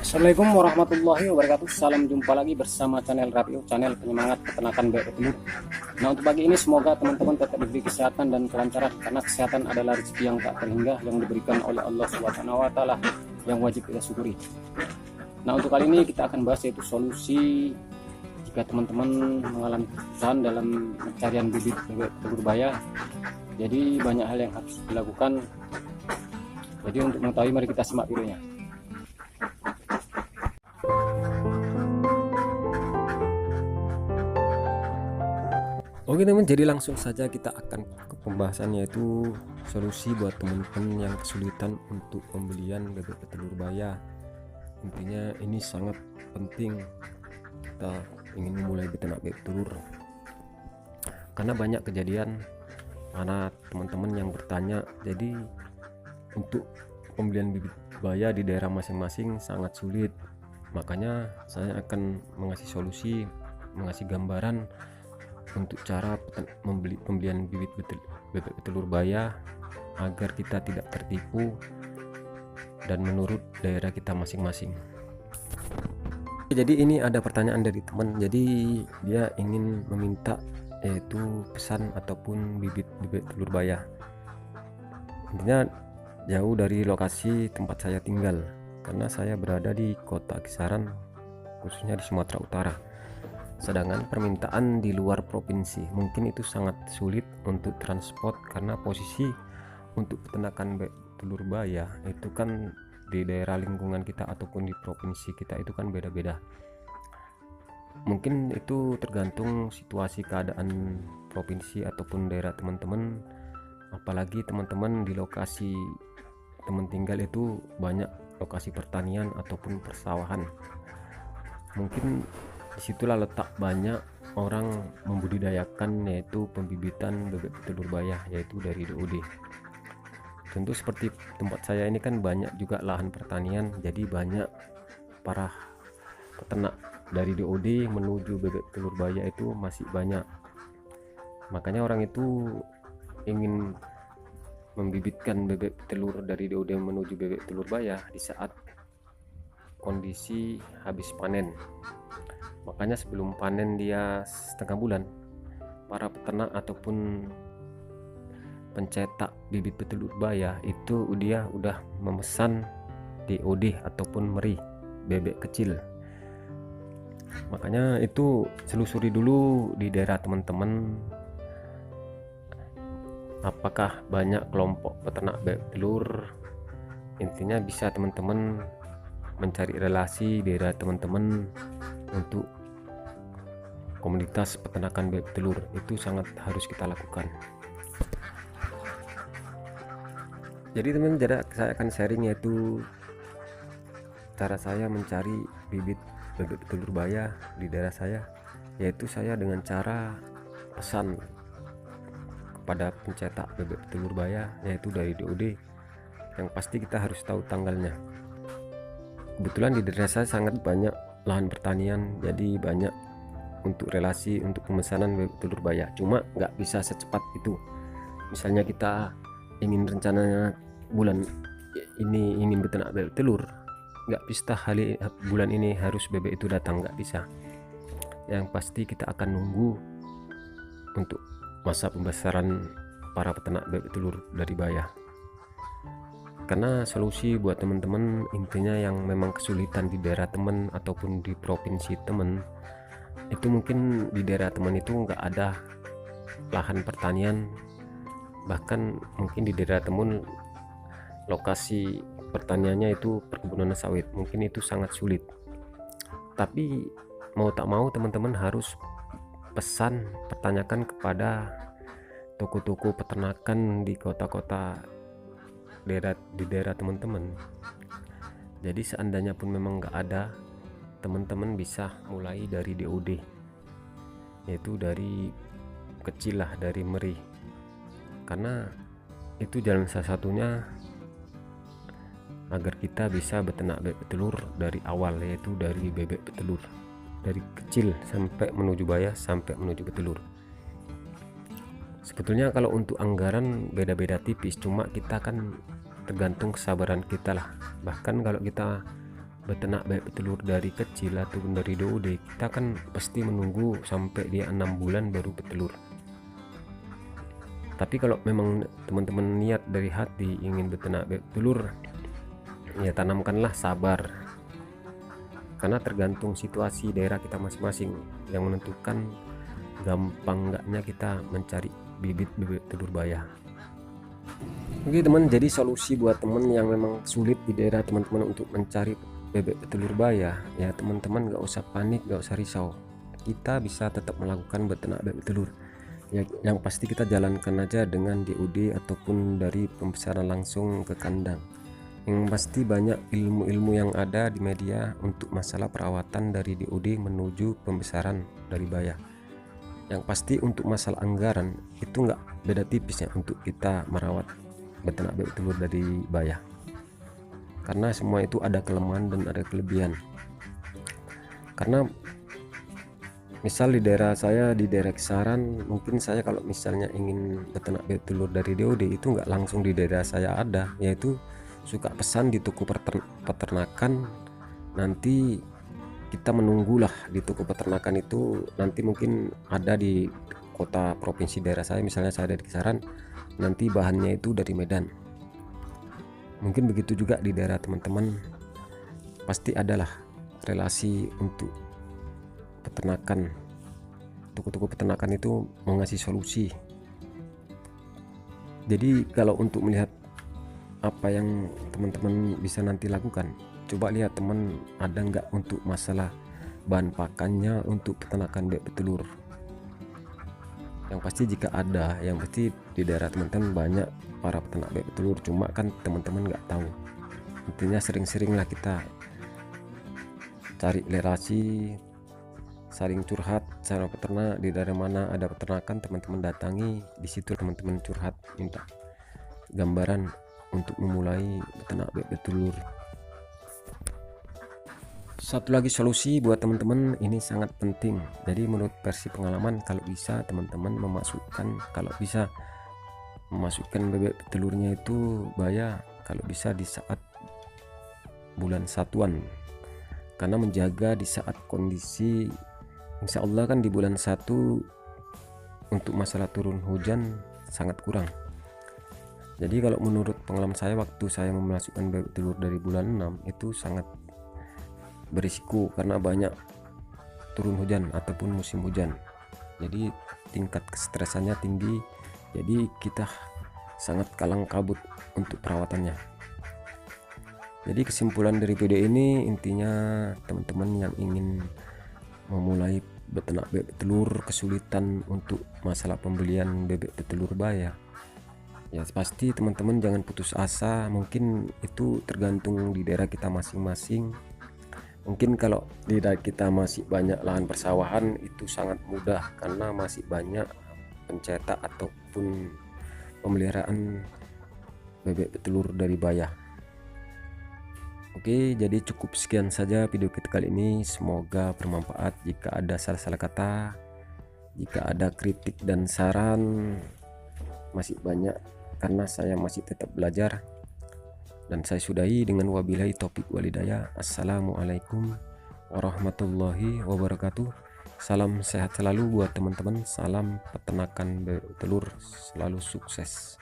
Assalamualaikum warahmatullahi wabarakatuh. Salam jumpa lagi bersama channel Rapio, channel penyemangat peternakan bebek petelur. Nah, untuk pagi ini semoga teman-teman tetap diberi kesehatan dan kelancaran, karena kesehatan adalah rezeki yang tak terhingga yang diberikan oleh Allah Subhanahu wa taala yang wajib kita syukuri. Nah, untuk kali ini kita akan bahas yaitu solusi jika teman-teman mengalami kesusahan dalam pencarian bibit bebek petelur baya. Jadi banyak hal yang harus dilakukan. Jadi untuk mengetahui, mari kita simak videonya. Oke teman, jadi langsung saja kita akan ke pembahasan, yaitu solusi buat teman-teman yang kesulitan untuk pembelian bebek petelur baya. Intinya ini sangat penting kita ingin memulai beternak bebek telur, karena banyak kejadian mana teman-teman yang bertanya. Jadi untuk pembelian bibit baya di daerah masing-masing sangat sulit, makanya saya akan mengasih solusi, mengasih gambaran untuk cara pembelian bibit bebek petelur baya agar kita tidak tertipu dan menurut daerah kita masing-masing. Jadi ini ada pertanyaan dari teman, jadi dia ingin meminta yaitu pesan ataupun bibit telur baya. Intinya jauh dari lokasi tempat saya tinggal, karena saya berada di kota kisaran, khususnya di Sumatera Utara. Sedangkan permintaan di luar provinsi mungkin itu sangat sulit untuk transport, karena posisi untuk peternakan telur baya itu kan di daerah lingkungan kita ataupun di provinsi kita itu kan beda-beda. Mungkin itu tergantung situasi keadaan provinsi ataupun daerah teman-teman, apalagi teman-teman di lokasi teman tinggal itu banyak lokasi pertanian ataupun persawahan. Mungkin disitulah letak banyak orang membudidayakan yaitu pembibitan bebek petelur baya, yaitu dari DOD. Tentu seperti tempat saya ini kan banyak juga lahan pertanian, jadi banyak para peternak dari DOD menuju bebek telur baya itu masih banyak. Makanya orang itu ingin membibitkan bebek telur dari DOD menuju bebek telur baya di saat kondisi habis panen. Makanya sebelum panen dia setengah bulan, para peternak ataupun pencetak bibit petelur baya itu dia udah memesan DOD ataupun meri bebek kecil. Makanya itu selusuri dulu di daerah teman-teman, apakah banyak kelompok peternak bebek telur. Intinya bisa teman-teman mencari relasi daerah teman-teman untuk komunitas peternakan bebek telur, itu sangat harus kita lakukan. Jadi teman-teman, saya akan sharing yaitu cara saya mencari bibit bebek telur baya di daerah saya, yaitu saya dengan cara pesan kepada pencetak bebek telur baya, yaitu dari DOD. Yang pasti kita harus tahu tanggalnya. Kebetulan di daerah saya sangat banyak lahan pertanian, jadi banyak untuk relasi untuk pemesanan bebek telur baya. Cuma nggak bisa secepat itu. Misalnya kita ingin rencananya bulan ini ingin beternak bebek telur, nggak bisa bulan ini harus bebek itu datang, nggak bisa. Yang pasti kita akan nunggu untuk masa pembesaran para peternak bebek telur dari baya. Karena solusi buat teman-teman, intinya yang memang kesulitan di daerah teman ataupun di provinsi teman, itu mungkin di daerah teman itu nggak ada lahan pertanian, bahkan mungkin di daerah teman lokasi pertaniannya itu perkebunan sawit, mungkin itu sangat sulit. Tapi mau tak mau teman-teman harus pesan, pertanyakan kepada toko-toko peternakan di kota-kota di daerah teman-teman. Jadi seandainya pun memang nggak ada, teman-teman bisa mulai dari DOD, yaitu dari kecil lah, dari meri, karena itu jalan salah satunya agar kita bisa beternak bebek petelur dari awal, yaitu dari bebek petelur dari kecil sampai menuju baya sampai menuju petelur. Sebetulnya kalau untuk anggaran beda-beda tipis, cuma kita kan tergantung kesabaran kita lah. Bahkan kalau kita beternak bebek telur dari kecil ataupun dari DOD, kita kan pasti menunggu sampai dia 6 bulan baru bertelur. Tapi kalau memang teman-teman niat dari hati ingin beternak bebek telur, ya tanamkanlah sabar, karena tergantung situasi daerah kita masing-masing yang menentukan gampang enggaknya kita mencari bibit bebek telur bayah. Oke teman, jadi solusi buat teman yang memang sulit di daerah teman-teman untuk mencari bebek petelur bayah, ya teman-teman gak usah panik, gak usah risau, kita bisa tetap melakukan beternak bebek telur. Ya, yang pasti kita jalankan aja dengan DOD ataupun dari pembesaran langsung ke kandang. Yang pasti banyak ilmu-ilmu yang ada di media untuk masalah perawatan dari DOD menuju pembesaran dari bayah. Yang pasti untuk masalah anggaran itu nggak beda tipisnya untuk kita merawat beternak bebek telur dari bayah, karena semua itu ada kelemahan dan ada kelebihan. Karena misal di daerah saya, di daerah kisaran, mungkin saya kalau misalnya ingin beternak bebek telur dari DOD itu nggak langsung di daerah saya ada, yaitu suka pesan di toko peternakan. Nanti kita menunggulah di toko peternakan itu, nanti mungkin ada di kota provinsi daerah saya, misalnya saya ada di kisaran, nanti bahannya itu dari Medan. Mungkin begitu juga di daerah teman-teman, pasti adalah relasi untuk peternakan. Toko-toko peternakan itu mengasih solusi. Jadi kalau untuk melihat apa yang teman-teman bisa nanti lakukan, coba lihat teman ada nggak untuk masalah bahan pakannya untuk peternakan bebek telur. Yang pasti jika ada, yang pasti di daerah teman-teman banyak para peternak bebek telur, cuma kan teman-teman nggak tahu. Intinya sering-seringlah kita cari relasi, saling curhat cara peternak, di daerah mana ada peternakan teman-teman datangi, di situ teman-teman curhat, minta gambaran untuk memulai beternak bebek telur. Satu lagi solusi buat teman-teman ini sangat penting. Jadi menurut versi pengalaman, kalau bisa teman-teman memasukkan bebek telurnya itu bayah kalau bisa di saat bulan satuan, karena menjaga di saat kondisi, insya Allah kan di bulan 1 untuk masalah turun hujan sangat kurang. Jadi kalau menurut pengalaman saya, waktu saya memasukkan bebek telur dari bulan 6 itu sangat berisiko karena banyak turun hujan ataupun musim hujan, jadi tingkat kestresannya tinggi, jadi kita sangat kalang kabut untuk perawatannya. Jadi kesimpulan dari video ini, intinya teman-teman yang ingin memulai beternak bebek telur, kesulitan untuk masalah pembelian bebek telur bayah, ya pasti teman-teman jangan putus asa. Mungkin itu tergantung di daerah kita masing-masing. Mungkin kalau di daerah kita masih banyak lahan persawahan, itu sangat mudah karena masih banyak pencetak ataupun pemeliharaan bebek telur dari bayah. Oke, jadi cukup sekian saja video kita kali ini, semoga bermanfaat. Jika ada salah-salah kata, jika ada kritik dan saran, masih banyak karena saya masih tetap belajar. Dan saya sudahi dengan wabillahi taufik walhidayah. Assalamualaikum warahmatullahi wabarakatuh. Salam sehat selalu buat teman-teman, salam peternakan bebek telur, selalu sukses.